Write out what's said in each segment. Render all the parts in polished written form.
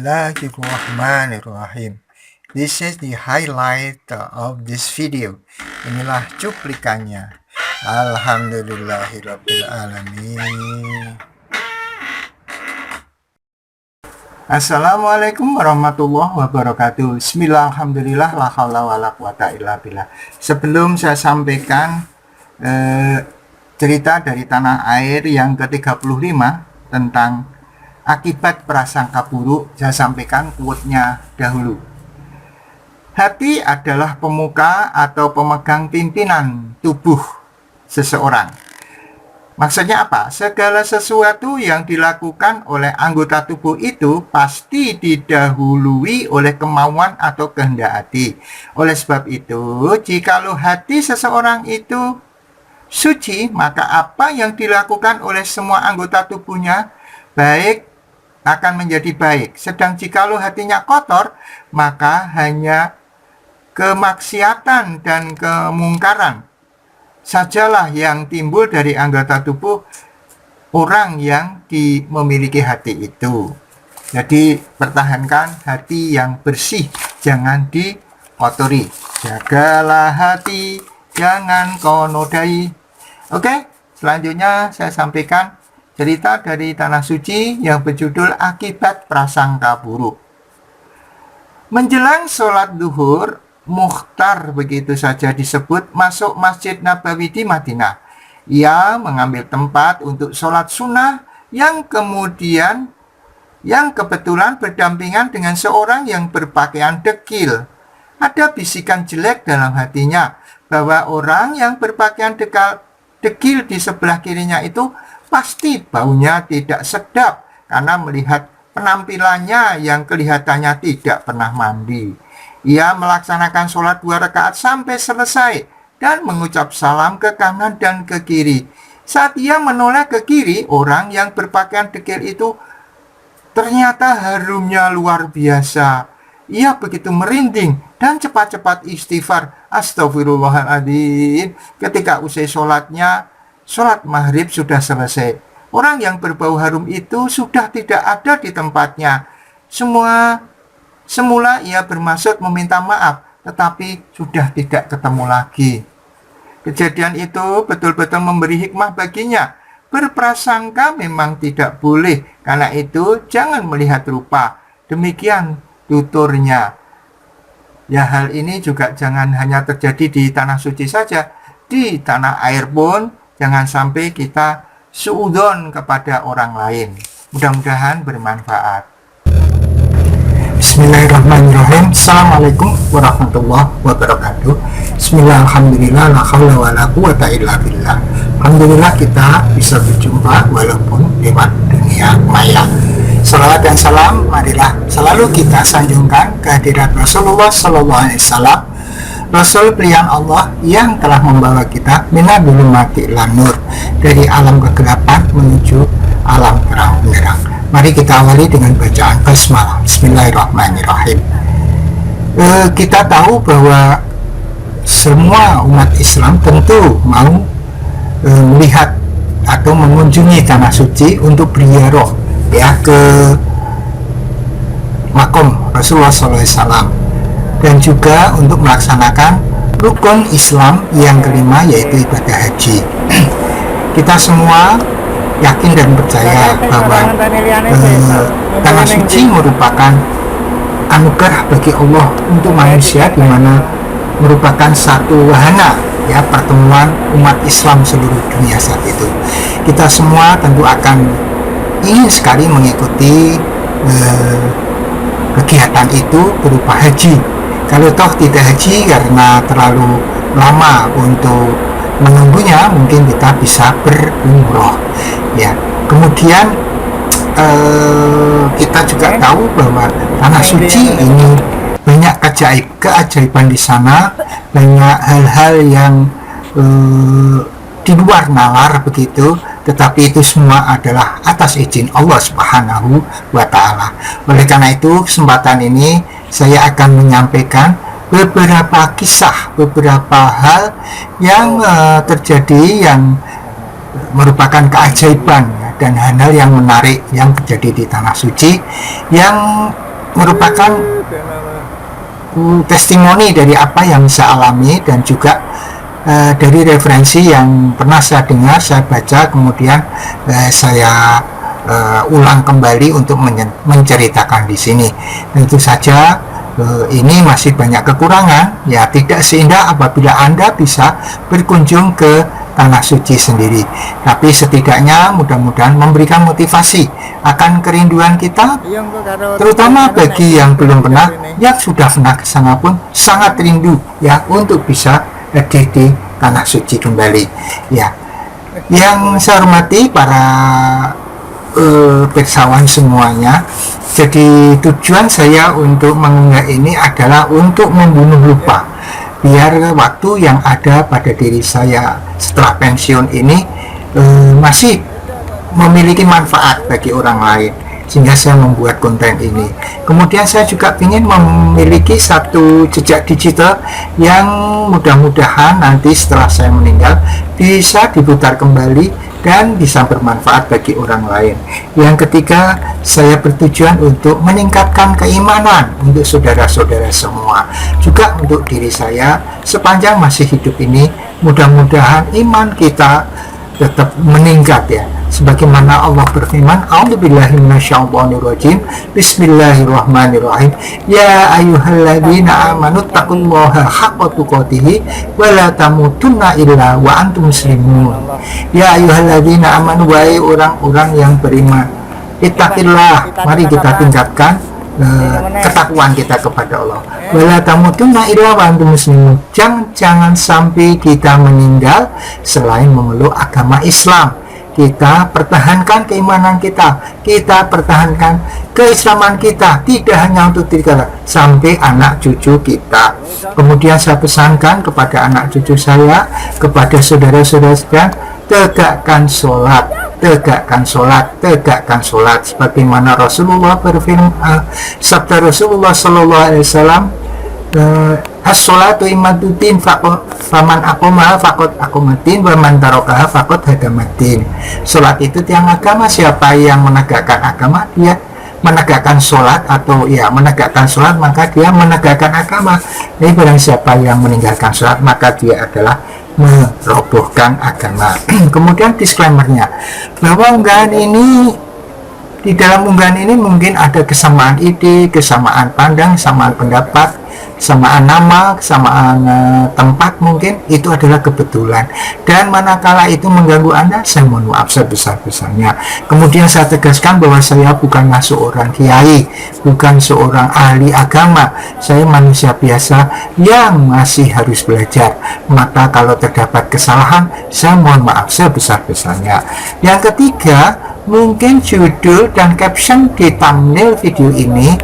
Bismillahirrahmanirrahim. This is the highlight of this video. Inilah cuplikannya. Alhamdulillahirrabbilalamin. Assalamualaikum warahmatullahi wabarakatuh. Bismillah, alhamdulillah, la haula wala quwata illa billah. Sebelum saya sampaikan cerita dari tanah air yang ke-35 tentang akibat prasangka buruk, saya sampaikan quote-nya dahulu. Hati adalah pemuka atau pemegang pimpinan tubuh seseorang. Maksudnya apa? Segala sesuatu yang dilakukan oleh anggota tubuh itu pasti didahului oleh kemauan atau kehendak hati. Oleh sebab itu, jikalau hati seseorang itu suci, maka apa yang dilakukan oleh semua anggota tubuhnya baik akan menjadi baik. Sedang jikalau hatinya kotor, maka hanya kemaksiatan dan kemungkaran sajalah yang timbul dari anggota tubuh orang yang memiliki hati itu. Jadi pertahankan hati yang bersih, jangan dikotori. Jagalah hati, jangan kau nodai. Oke, selanjutnya saya sampaikan cerita dari Tanah Suci yang berjudul Akibat Prasangka Buruk. Menjelang sholat duhur, Mukhtar begitu saja disebut masuk Masjid Nabawi di Madinah. Ia mengambil tempat untuk sholat sunnah yang kebetulan berdampingan dengan seorang yang berpakaian dekil. Ada bisikan jelek dalam hatinya bahwa orang yang berpakaian dekil di sebelah kirinya itu pasti baunya tidak sedap karena melihat penampilannya yang kelihatannya tidak pernah mandi. Ia melaksanakan sholat 2 rakaat sampai selesai dan mengucap salam ke kanan dan ke kiri. Saat ia menoleh ke kiri, orang yang berpakaian dekil itu ternyata harumnya luar biasa. Ia begitu merinding dan cepat-cepat istighfar. Astagfirullahaladzim. Ketika usai sholatnya, sholat maghrib sudah selesai. Orang yang berbau harum itu sudah tidak ada di tempatnya. Semula ia bermaksud meminta maaf, tetapi sudah tidak ketemu lagi. Kejadian itu betul-betul memberi hikmah baginya. Berprasangka memang tidak boleh, karena itu jangan melihat rupa. Demikian tuturnya. Ya, hal ini juga jangan hanya terjadi di Tanah Suci saja. Di tanah air pun jangan sampai kita suudzon kepada orang lain. Mudah-mudahan bermanfaat. Bismillahirrahmanirrahim. Assalamualaikum warahmatullahi wabarakatuh. Bismillah, alhamdulillah, la haula wala quwata illa billah. Alhamdulillah kita bisa berjumpa walaupun lewat dunia maya. Salawat dan salam marilah selalu kita sanjungkan kehadirat Rasulullah SAW, Rasul pilihan Allah yang telah membawa kita minadul mati ilan nur, dari alam kegelapan menuju alam terang benderang. Mari kita awali dengan bacaan basmalah. Bismillahirrahmanirrahim. Kita tahu bahwa semua umat Islam tentu mau melihat atau mengunjungi Tanah Suci untuk berziarah ya ke makom Rasulullah SAW, dan juga untuk melaksanakan rukun Islam yang kelima, yaitu ibadah haji. Kita semua yakin dan percaya bahwa Tanah Suci merupakan anugerah bagi Allah untuk manusia, di mana merupakan satu wahana ya pertemuan umat Islam seluruh dunia saat itu. Kita semua tentu akan ingin sekali mengikuti kegiatan itu berupa haji. Kalau toh tidak haji karena terlalu lama untuk menunggunya, mungkin kita bisa berumroh ya. Kemudian kita juga tahu bahwa Tanah Suci ini banyak keajaiban di sana, banyak hal-hal yang di luar nalar begitu, tetapi itu semua adalah atas izin Allah Subhanahu wa Ta'ala. Oleh karena itu, kesempatan ini saya akan menyampaikan beberapa kisah, beberapa hal yang terjadi yang merupakan keajaiban dan hal-hal yang menarik yang terjadi di Tanah Suci, yang merupakan testimoni dari apa yang saya alami, dan juga dari referensi yang pernah saya dengar, saya baca, kemudian saya ulang kembali untuk menceritakan di sini. Tentu saja ini masih banyak kekurangan, ya tidak seindah apabila Anda bisa berkunjung ke tanah suci sendiri. Tapi setidaknya mudah-mudahan memberikan motivasi akan kerinduan kita, terutama bagi yang belum pernah, yang sudah pernah ke sana pun sangat rindu ya untuk bisa hadir di tanah suci kembali. Ya, yang saya hormati para pirsawan semuanya, jadi tujuan saya untuk mengunggah ini adalah untuk membunuh lupa, biar waktu yang ada pada diri saya setelah pensiun ini masih memiliki manfaat bagi orang lain, sehingga saya membuat konten ini. Kemudian saya juga ingin memiliki satu jejak digital yang mudah-mudahan nanti setelah saya meninggal bisa diputar kembali dan bisa bermanfaat bagi orang lain. Yang ketiga, saya bertujuan untuk meningkatkan keimanan untuk saudara-saudara semua, juga untuk diri saya sepanjang masih hidup ini. Mudah-mudahan iman kita tetap meningkat ya, sebagaimana Allah berfirman, a'udzubillahi minasyaitonirrajim, bismillahirrahmanirrahim, ya ayyuhalladzina amanu taqullaha haqqa tuqatih wa la tamutunna illa wa antum muslimun. Ya ayyuhalladzina amanu, wahai orang-orang yang beriman, ittaqillah, mari kita tingkatkan ketakwaan kita kepada Allah. Wala tamutunna illa wa antum muslimun, jangan sampai kita meninggal selain memeluk agama Islam. Kita pertahankan keimanan kita, kita pertahankan keislaman kita, tidak hanya untuk diri kita, sampai anak cucu kita. Kemudian saya pesankan kepada anak cucu saya, kepada saudara-saudara sekalian, tegakkan sholat, tegakkan sholat, tegakkan sholat, sebagaimana Rasulullah berfirman, sabda Rasulullah Sallallahu Alaihi Wasallam, as-sholatu imaduddin, faman aqomaha faqad aqomaddin, wa man tarakaha faqad hadamaddin. Sholat itu tiang agama, siapa yang menegakkan agama dia menegakkan sholat, atau ya menegakkan sholat maka dia menegakkan agama. Jadi barang siapa yang meninggalkan sholat maka dia adalah merobohkan agama. Kemudian disclaimernya, bahwa unggahan ini, di dalam unggahan ini mungkin ada kesamaan ide, kesamaan pandang, kesamaan pendapat, kesamaan nama, kesamaan tempat, mungkin itu adalah kebetulan, dan manakala itu mengganggu Anda, saya mohon maaf sebesar-besarnya. Kemudian saya tegaskan bahwa saya bukanlah seorang kiai, bukan seorang ahli agama, saya manusia biasa yang masih harus belajar. Maka kalau terdapat kesalahan, saya mohon maaf sebesar-besarnya. Yang ketiga, mungkin judul dan caption di thumbnail video ini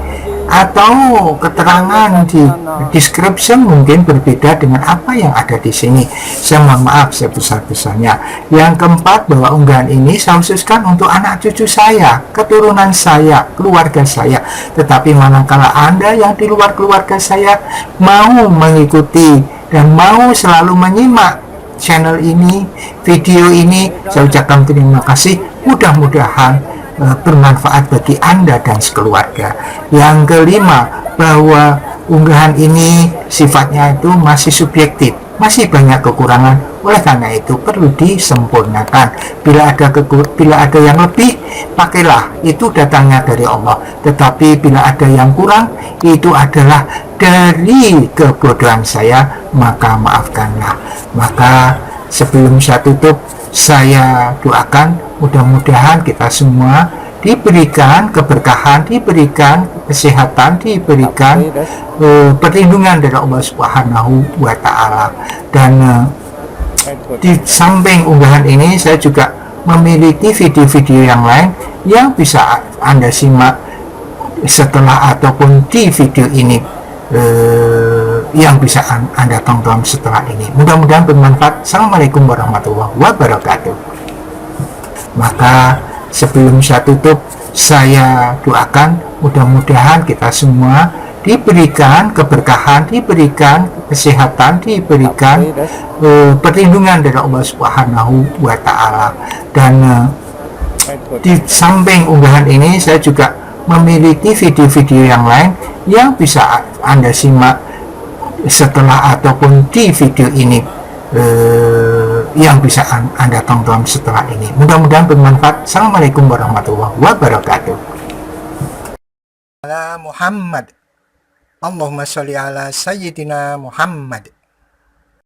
atau keterangan di description mungkin berbeda dengan apa yang ada di sini. Saya mohon maaf sebesar-besarnya. Yang keempat, bahwa unggahan ini saya khususkan untuk anak cucu saya, keturunan saya, keluarga saya. Tetapi manakala Anda yang di luar keluarga saya mau mengikuti dan mau selalu menyimak channel ini, video ini, saya ucapkan terima kasih. Mudah-mudahan bermanfaat bagi Anda dan sekeluarga. Yang kelima, bahwa unggahan ini sifatnya itu masih subjektif, masih banyak kekurangan. Oleh karena itu perlu disempurnakan. Bila ada yang lebih, pakailah, itu datangnya dari Allah. Tetapi bila ada yang kurang, itu adalah dari kebodohan saya, maka maafkanlah. Maka sebelum saya tutup, saya doakan mudah-mudahan kita semua diberikan keberkahan, diberikan kesehatan, diberikan perlindungan dari Allah Subhanahu wa Ta'ala. Dan di samping unggahan ini, saya juga memiliki video-video yang lain yang bisa Anda simak setelah ataupun di video ini, yang bisa Anda tonton setelah ini. Mudah-mudahan bermanfaat. Assalamualaikum warahmatullahi wabarakatuh. Maka sebelum saya tutup, saya doakan mudah-mudahan kita semua diberikan keberkahan, diberikan kesehatan, diberikan perlindungan dari Allah Subhanahu wa Ta'ala. Dan di samping unggahan ini, saya juga memiliki video-video yang lain yang bisa Anda simak setelah ataupun di video ini, yang bisa Anda tonton setelah ini. Mudah-mudahan bermanfaat. Assalamualaikum warahmatullahi wabarakatuh. Muhammad, Allahumma sholli ala Sayyidina Muhammad.